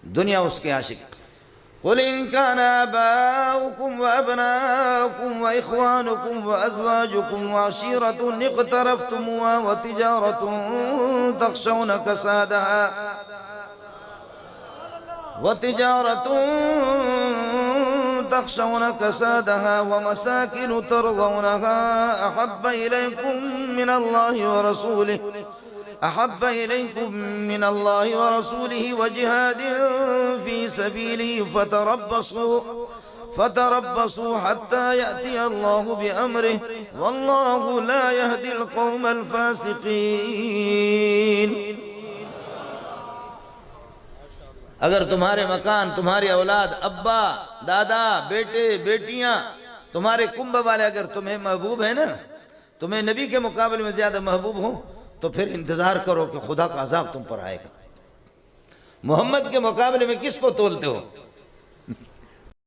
دنیا اس کے عاشق. قل إن كان آباؤكم وأبناؤكم وإخوانكم وأزواجكم وعشيرة اقترفتموها وتجارة تخشون كسادها ومساكن ترضونها أحب إليكم من الله ورسوله وجهاد في سبيله فتربصوا حتى يأتي الله بأمره والله لا يهدي القوم الفاسقين. اگر تمہارے مکان، تمہاری اولاد، ابا، دادا، بیٹے، بیٹیاں، تمہارے کنبہ والے اگر تمہیں محبوب ہیں نا، تمہیں نبی کے مقابلے میں زیادہ محبوب ہوں، تو پھر انتظار کرو کہ خدا کا عذاب تم پر آئے گا. محمد کے مقابلے میں کس کو تولتے ہو؟